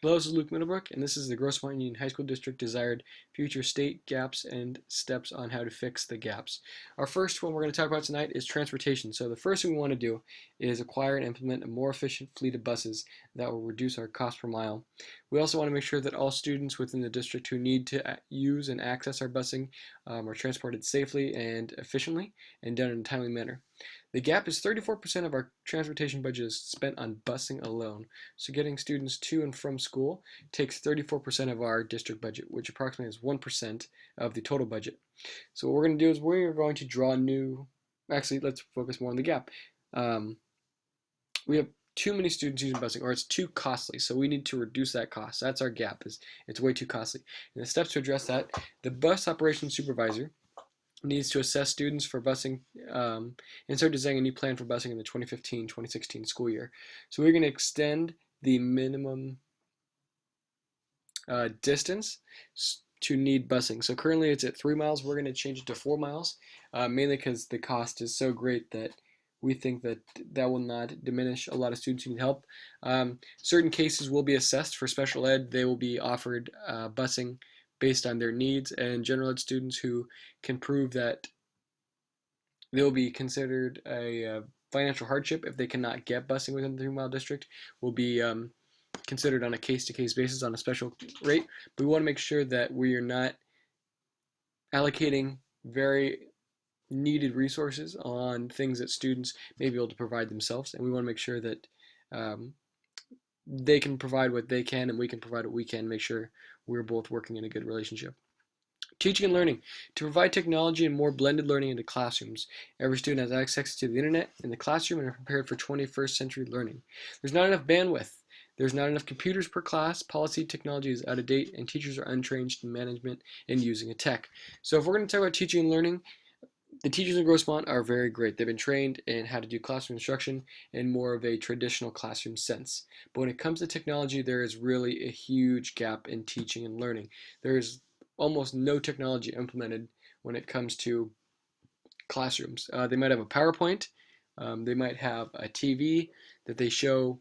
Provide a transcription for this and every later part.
Hello, this is Luke Middlebrook, and this is the Grossmont Union High School District desired future state gaps and steps on how to fix the gaps. Our first one we're going to talk about tonight is transportation. So the first thing we want to do is acquire and implement a more efficient fleet of buses that will reduce our cost per mile. We also want to make sure that all students within the district who need to use and access our busing are transported safely and efficiently and done in a timely manner. The gap is 34% of our transportation budget is spent on busing alone. So getting students to and from school takes 34% of our district budget, which approximately is 1% of the total budget. So what we're going to do is we're going to draw actually let's focus more on the gap. Um, we have too many students using busing, or it's too costly, so we need to reduce that cost. That's our gap, is it's way too costly. And the steps to address that, the bus operations supervisor needs to assess students for busing and start designing a new plan for busing in the 2015-2016 school year. So we're going to extend the minimum distance to need busing. So currently it's at 3 miles. We're going to change it to 4 miles, mainly because the cost is so great that we think that that will not diminish a lot of students who need help. Certain cases will be assessed for special ed. They will be offered busing based on their needs, and general ed students who can prove that they will be considered a financial hardship if they cannot get busing within the 3 mile district will be considered on a case-to-case basis on a special rate. But we want to make sure that we are not allocating very needed resources on things that students may be able to provide themselves, and we want to make sure that um, they can provide what they can and we can provide what we can, make sure we're both working in a good relationship. Teaching and learning. To provide technology and more blended learning into classrooms, every student has access to the internet in the classroom and are prepared for 21st century learning. There's not enough bandwidth. There's not enough computers per class. Policy technology is out of date, and teachers are untrained in management and using a tech. So if we're going to talk about teaching and learning, the teachers in Grossmont are very great. They've been trained in how to do classroom instruction in more of a traditional classroom sense. But when it comes to technology, there is really a huge gap in teaching and learning. There is almost no technology implemented when it comes to classrooms. They might have a PowerPoint, they might have a TV that they show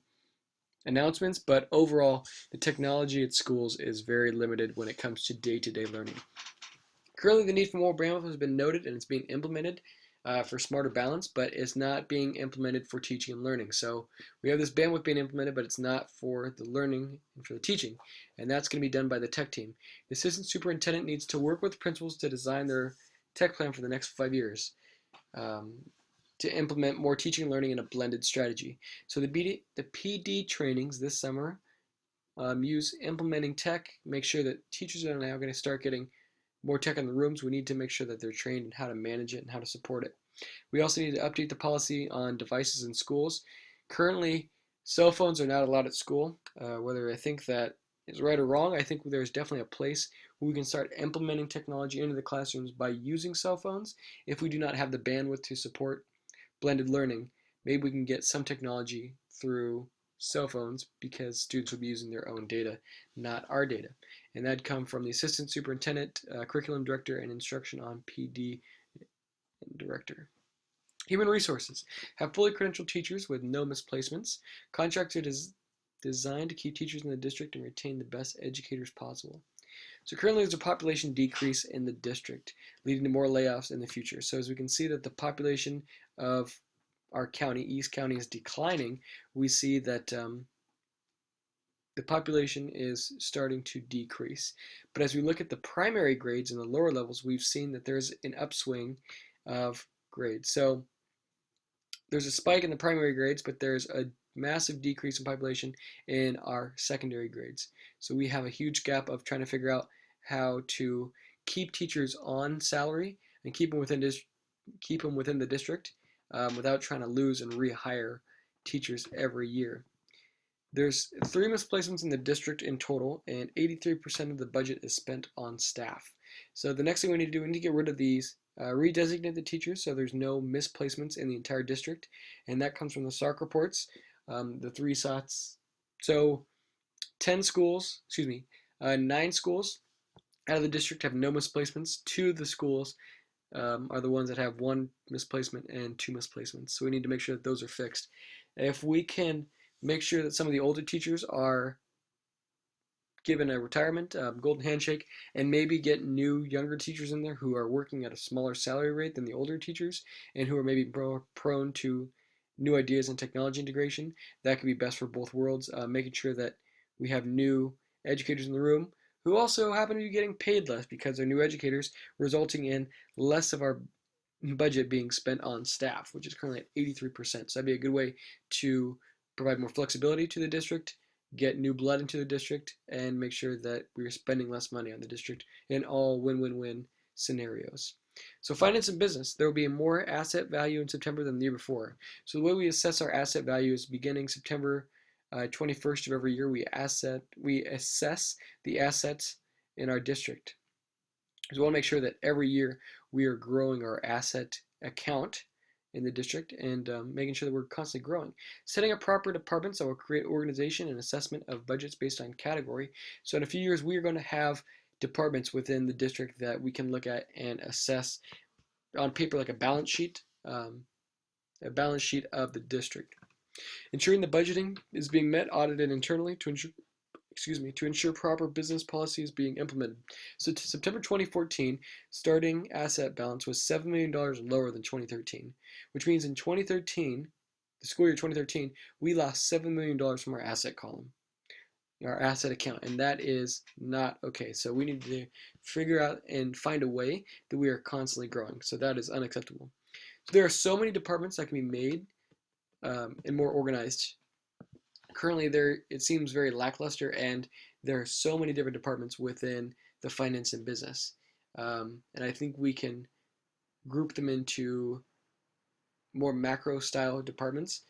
announcements, but overall, the technology at schools is very limited when it comes to day-to-day learning. Currently, the need for more bandwidth has been noted and it's being implemented for smarter balance, but it's not being implemented for teaching and learning. So we have this bandwidth being implemented, but it's not for the learning and for the teaching. And that's going to be done by the tech team. The assistant superintendent needs to work with principals to design their tech plan for the next 5 years um, to implement more teaching and learning in a blended strategy. So the PD trainings this summer use implementing tech, make sure that teachers are now going to start getting more tech in the rooms. We need to make sure that they're trained in how to manage it and how to support it. We also need to update the policy on devices in schools. Currently, cell phones are not allowed at school. Whether I think that is right or wrong, I think there's definitely a place where we can start implementing technology into the classrooms by using cell phones. If we do not have the bandwidth to support blended learning, maybe we can get some technology through cell phones because students will be using their own data, not our data. And that'd come from the assistant superintendent, curriculum director, and instruction on PD director. Human resources. Have fully credentialed teachers with no misplacements. Contracts are designed to keep teachers in the district and retain the best educators possible. So currently there's a population decrease in the district, leading to more layoffs in the future. So as we can see that the population of our county, East County, is declining, we see that the population is starting to decrease. But as we look at the primary grades in the lower levels, we've seen that there's an upswing of grades. So there's a spike in the primary grades, but there's a massive decrease in population in our secondary grades. So we have a huge gap of trying to figure out how to keep teachers on salary and keep them within the district without trying to lose and rehire teachers every year. There's 3 misplacements in the district in total, and 83% of the budget is spent on staff. So the next thing we need to do, we need to get rid of these, redesignate the teachers so there's no misplacements in the entire district, and that comes from the SARC reports, the 3 SOTs. So 9 schools out of the district have no misplacements. 2 of the schools are the ones that have 1 misplacement and 2 misplacements. So we need to make sure that those are fixed. If we can make sure that some of the older teachers are given a retirement, golden handshake, and maybe get new younger teachers in there who are working at a smaller salary rate than the older teachers and who are maybe more prone to new ideas and technology integration. That could be best for both worlds, making sure that we have new educators in the room who also happen to be getting paid less because they're new educators, resulting in less of our budget being spent on staff, which is currently at 83%. So that'd be a good way to provide more flexibility to the district, get new blood into the district, and make sure that we're spending less money on the district in all win-win-win scenarios. So finance and business, there will be more asset value in September than the year before. So the way we assess our asset value is beginning September 21st of every year, we assess the assets in our district. So we want to make sure that every year we are growing our asset account in the district and making sure that we're constantly growing. Setting up proper departments that will create organization and assessment of budgets based on category. So in a few years, we are going to have departments within the district that we can look at and assess on paper like a balance sheet of the district. Ensuring the budgeting is being met, audited internally to ensure proper business policy is being implemented. So to September 2014, starting asset balance was $7 million lower than 2013, which means in 2013, the school year 2013, we lost $7 million from our asset column, our asset account, and that is not okay. So we need to figure out and find a way that we are constantly growing. So that is unacceptable. So there are so many departments that can be made and more organized. Currently, it seems very lackluster, and there are so many different departments within the finance and business. And I think we can group them into more macro style departments.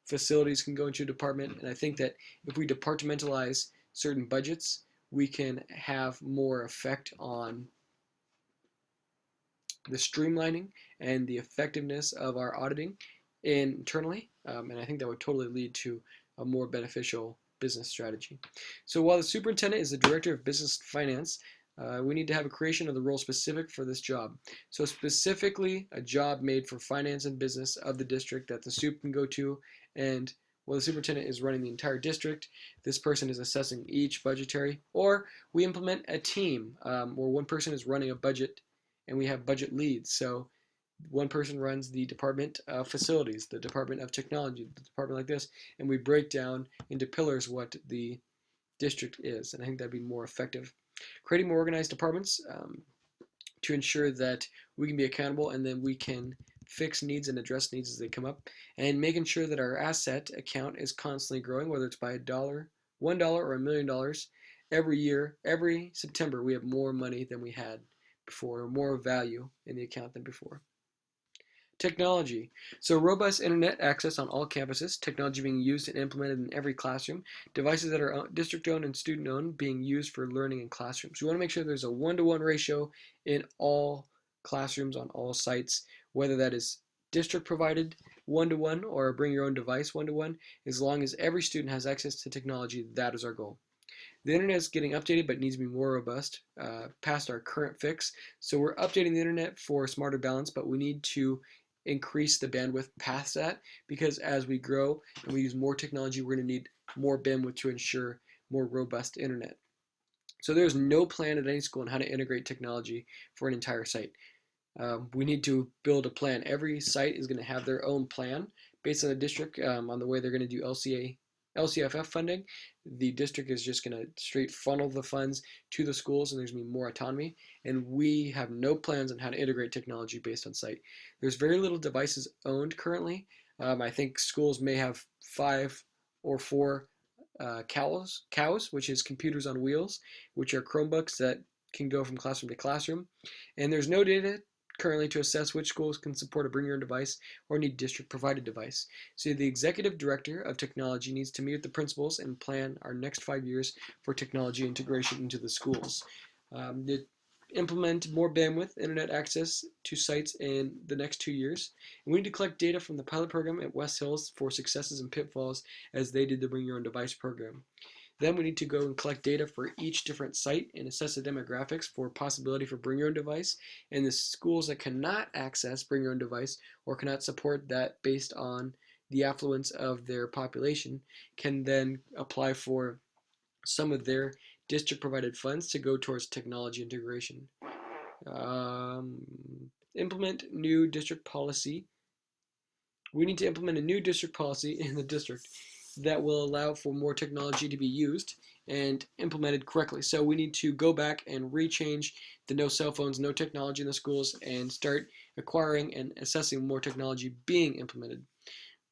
Facilities can go into a department, and I think that if we departmentalize certain budgets, we can have more effect on the streamlining and the effectiveness of our auditing internally, and I think that would totally lead to a more beneficial business strategy. So while the superintendent is the director of business finance, we need to have a creation of the role specific for this job. So specifically a job made for finance and business of the district that the soup can go to, and while the superintendent is running the entire district, this person is assessing each budgetary, or we implement a team where one person is running a budget and we have budget leads. So one person runs the department of facilities, the department of technology, the department like this, and we break down into pillars what the district is, and I think that'd be more effective. Creating more organized departments to ensure that we can be accountable and then we can fix needs and address needs as they come up, and making sure that our asset account is constantly growing, whether it's by $1, or $1 million. Every year, every September, we have more money than we had before, or more value in the account than before. Technology. So robust internet access on all campuses, technology being used and implemented in every classroom, devices that are district-owned and student-owned being used for learning in classrooms. We want to make sure there's a one-to-one ratio in all classrooms on all sites, whether that is district-provided one-to-one or bring your own device one-to-one. As long as every student has access to technology, that is our goal. The internet is getting updated but needs to be more robust past our current fix. So we're updating the internet for smarter balance, but we need to increase the bandwidth past that, because as we grow and we use more technology, we're going to need more bandwidth to ensure more robust internet. So there's no plan at any school on how to integrate technology for an entire site. We need to build a plan. Every site is going to have their own plan based on the district, on the way they're going to do LCFF funding. The district is just going to straight funnel the funds to the schools, and there's going to be more autonomy. And we have no plans on how to integrate technology based on site. There's very little devices owned currently. I think schools may have 5 or 4 cows, which is computers on wheels, which are Chromebooks that can go from classroom to classroom. And there's no data currently to assess which schools can support a bring your own device or need district provided device. So the executive director of technology needs to meet with the principals and plan our next 5 years for technology integration into the schools. Implement more bandwidth internet access to sites in the next 2 years. And we need to collect data from the pilot program at West Hills for successes and pitfalls as they did the bring your own device program. Then we need to go and collect data for each different site and assess the demographics for possibility for bring your own device. And the schools that cannot access bring your own device or cannot support that based on the affluence of their population can then apply for some of their district provided funds to go towards technology integration. Um, Implement new district policy. We need to implement a new district policy in the district that will allow for more technology to be used and implemented correctly. So we need to go back and rechange the no cell phones, no technology in the schools, and start acquiring and assessing more technology being implemented.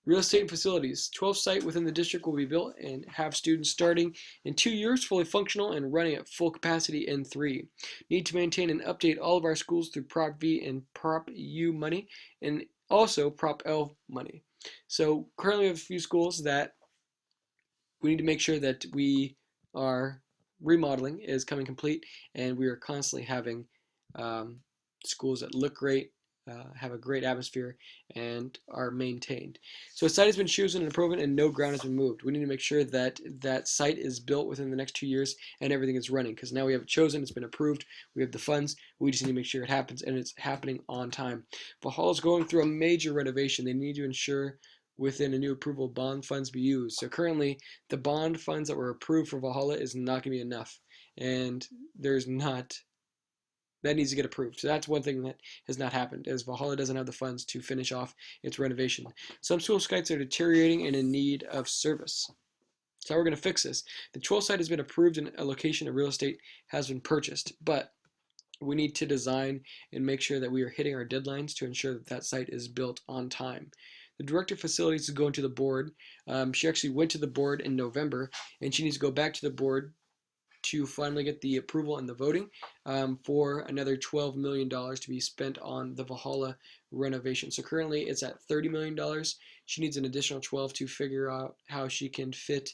Real estate and facilities. 12 site within the district will be built and have students starting in 2 years fully functional and running at full capacity in 3. Need to maintain and update all of our schools through Prop V and Prop U money and also Prop L money. So currently we have a few schools that we need to make sure that we are remodeling is coming complete, and we are constantly having um, schools that look great, have a great atmosphere, and are maintained. So a site has been chosen and proven, and no ground has been moved. We need to make sure that that site is built within the next 2 years and everything is running, because now we have it chosen, it's been approved, we have the funds, we just need to make sure it happens and it's happening on time. Valhalla is going through a major renovation. They need to ensure within a new approval bond funds be used. So currently the bond funds that were approved for Valhalla is not going to be enough, and there's not, that needs to get approved. So that's one thing that has not happened, is Valhalla doesn't have the funds to finish off its renovation. Some school sites are deteriorating and in need of service. So how we're going to fix this. The 12 site has been approved and a location of real estate has been purchased, but we need to design and make sure that we are hitting our deadlines to ensure that that site is built on time. The director of facilities is going to the board. She actually went to the board in November, and she needs to go back to the board to finally get the approval and the voting for another $12 million to be spent on the Valhalla renovation. So currently it's at $30 million. She needs an additional 12 to figure out how she can fit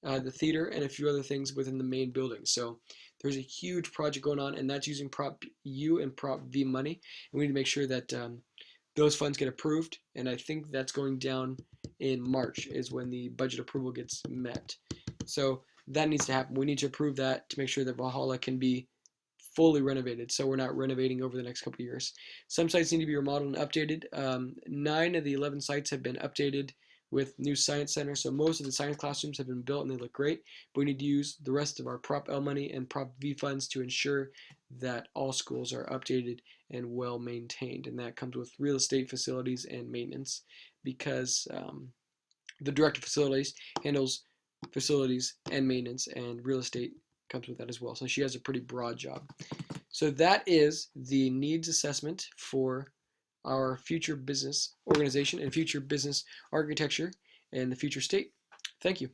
the theater and a few other things within the main building. So there's a huge project going on, and that's using Prop U and Prop V money. And we need to make sure that those funds get approved, and I think that's going down in March is when the budget approval gets met. So that needs to happen. We need to approve that to make sure that Valhalla can be fully renovated, so we're not renovating over the next couple of years. Some sites need to be remodeled and updated. 9 of the 11 sites have been updated with new science centers, so most of the science classrooms have been built and they look great, but we need to use the rest of our Prop L money and Prop V funds to ensure that all schools are updated and well maintained, and that comes with real estate, facilities, and maintenance, because the director of facilities handles facilities and maintenance, and real estate comes with that as well. So she has a pretty broad job. So that is the needs assessment for our future business organization and future business architecture and the future state. Thank you.